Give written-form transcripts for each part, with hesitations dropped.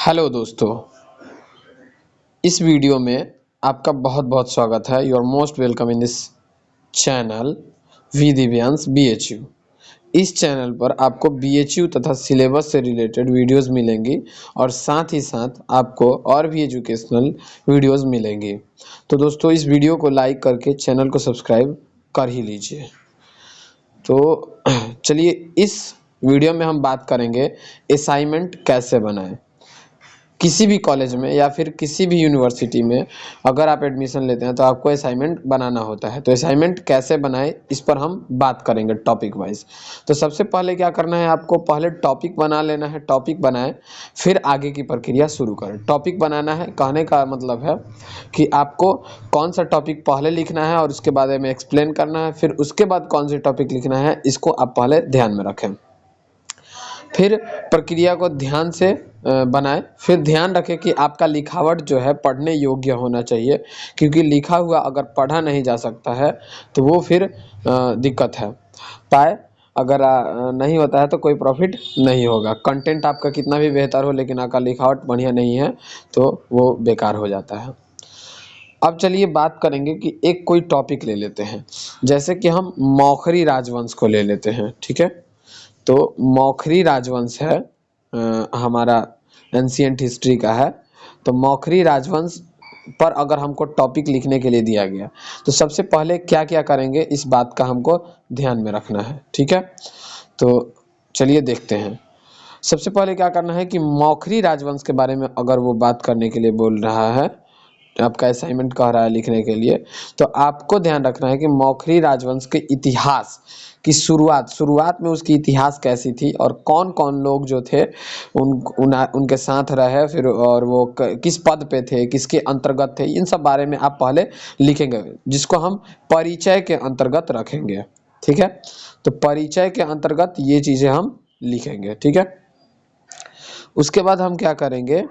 Hello दोस्तों, इस video में आपका बहुत बहुत स्वागत है। You are most welcome in this channel we Divyansh BHU। इस चैनल पर आपको BHU तथा सिलेबस से रिलेटेड वीडियोस मिलेंगी और साथ ही साथ आपको और भी एजुकेशनल वीडियोस मिलेंगी। तो दोस्तों, इस वीडियो को लाइक करके चैनल को सब्सक्राइब कर ही लीजिए। तो चलिए, इस वीडियो में हम बात करेंगे असाइनमेंट कैसे बनाएं। किसी भी कॉलेज में या फिर किसी भी यूनिवर्सिटी में अगर आप एडमिशन लेते हैं तो आपको असाइनमेंट बनाना होता है। तो असाइनमेंट कैसे बनाएं, इस पर हम बात करेंगे टॉपिक वाइज। तो सबसे पहले क्या करना है, आपको पहले टॉपिक बना लेना है। टॉपिक बनाएं, फिर आगे की प्रक्रिया शुरू करें। टॉपिक बनाना है, कहने का मतलब है कि आपको कौन सा टॉपिक पहले लिखना है और उसके बारे में एक्सप्लेन करना है, फिर उसके बाद कौन सी टॉपिक लिखना है, इसको आप पहले ध्यान में रखें। फिर प्रक्रिया को ध्यान से बनाएं। फिर ध्यान रखें कि आपका लिखावट जो है पढ़ने योग्य होना चाहिए, क्योंकि लिखा हुआ अगर पढ़ा नहीं जा सकता है तो वो फिर दिक्कत है। पाए अगर नहीं होता है तो कोई प्रॉफिट नहीं होगा। कंटेंट आपका कितना भी बेहतर हो लेकिन आपका लिखावट बढ़िया नहीं है तो वो बेकार हो जाता है। अब चलिए बात करेंगे कि एक कोई टॉपिक ले लेते हैं, जैसे कि हम मौखरी राजवंश को ले लेते हैं। ठीक है, तो मौखरी राजवंश है, हमारा एंशिएंट हिस्ट्री का है। तो मौखरी राजवंश पर अगर हमको टॉपिक लिखने के लिए दिया गया तो सबसे पहले क्या क्या करेंगे, इस बात का हमको ध्यान में रखना है। ठीक है, तो चलिए देखते हैं। सबसे पहले क्या करना है कि मौखरी राजवंश के बारे में अगर वो बात करने के लिए बोल रहा है, आपका असाइनमेंट कह रहा है लिखने के लिए, तो आपको ध्यान रखना है कि मौखरी राजवंश के इतिहास की शुरुआत में उसकी इतिहास कैसी थी और कौन कौन लोग जो थे उनके साथ रहे, फिर और वो किस पद पे थे, किसके अंतर्गत थे, इन सब बारे में आप पहले लिखेंगे, जिसको हम परिचय के अंतर्गत रखेंगे। ठीक है, तो परिचय के अंतर्गत ये चीज़ें हम लिखेंगे। ठीक है, उसके बाद हम क्या करेंगे,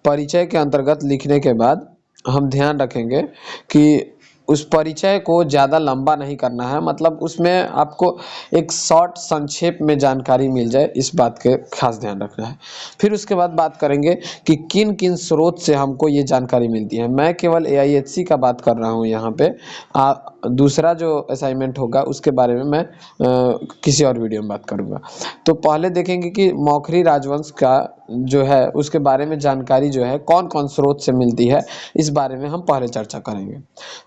परिचय के अंतर्गत लिखने के बाद हम ध्यान रखेंगे कि उस परिचय को ज़्यादा लंबा नहीं करना है, मतलब उसमें आपको एक शॉर्ट संक्षेप में जानकारी मिल जाए, इस बात के खास ध्यान रखना है। फिर उसके बाद बात करेंगे कि किन किन स्रोत से हमको ये जानकारी मिलती है। मैं केवल AIHC का बात कर रहा हूँ यहाँ पे। दूसरा जो असाइनमेंट होगा उसके बारे में मैं किसी और वीडियो में बात करूँगा। तो पहले देखेंगे कि मौखरी राजवंश का जो है उसके बारे में जानकारी जो है कौन कौन स्रोत से मिलती है, इस बारे में हम पहले चर्चा करेंगे।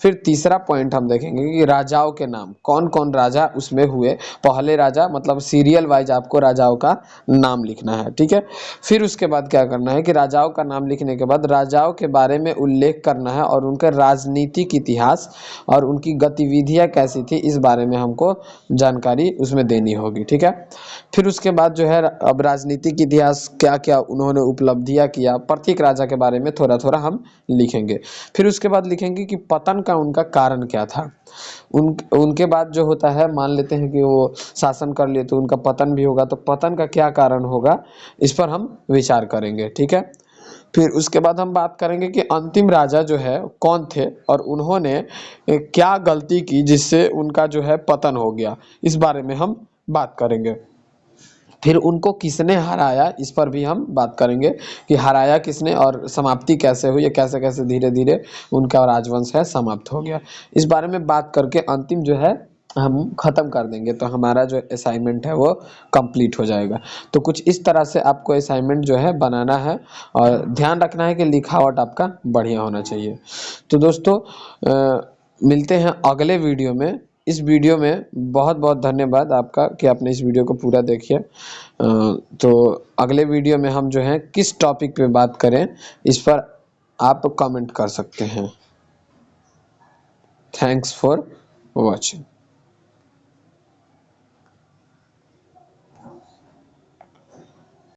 फिर तीसरा पॉइंट हम देखेंगे कि राजाओं के नाम, कौन कौन राजा उसमें हुए। पहले राजा मतलब सीरियल वाइज आपको राजाओं का नाम लिखना है। ठीक है, फिर उसके बाद क्या करना है कि राजाओं का नाम लिखने के बाद राजाओं के बारे में उल्लेख करना है और उनके राजनीतिक इतिहास और उनकी गतिविधियां कैसी थी, इस बारे में हमको जानकारी उसमें देनी होगी। ठीक है, फिर उसके बाद जो है अब राजनीतिक इतिहास क्या क्या उन्होंने उपलब्धियां किया, प्रत्येक राजा के बारे में थोड़ा थोड़ा हम लिखेंगे। फिर उसके बाद लिखेंगे कि पतन का उनका कारण क्या था। उनके बाद जो होता है, मान लेते हैं कि वो शासन कर लिए तो उनका पतन भी होगा, तो पतन का क्या कारण होगा, इस पर हम विचार करेंगे। ठीक है, फिर उसके बाद हम बात करेंगे कि अंतिम राजा जो है कौन थे और उन्होंने क्या गलती की जिससे उनका जो है पतन हो गया, इस बारे में हम बात करेंगे। फिर उनको किसने हराया, इस पर भी हम बात करेंगे कि हराया किसने और समाप्ति कैसे हुई, कैसे कैसे धीरे धीरे उनका राजवंश है समाप्त हो गया। इस बारे में बात करके अंतिम जो है हम ख़त्म कर देंगे, तो हमारा जो असाइनमेंट है वो कंप्लीट हो जाएगा। तो कुछ इस तरह से आपको असाइनमेंट जो है बनाना है और ध्यान रखना है कि लिखावट आपका बढ़िया होना चाहिए। तो दोस्तों, मिलते हैं अगले वीडियो में। इस वीडियो में बहुत बहुत धन्यवाद आपका कि आपने इस वीडियो को पूरा देखिए। तो अगले वीडियो में हम जो है किस टॉपिक पे बात करें, इस पर आप कमेंट कर सकते हैं। Thanks for watching.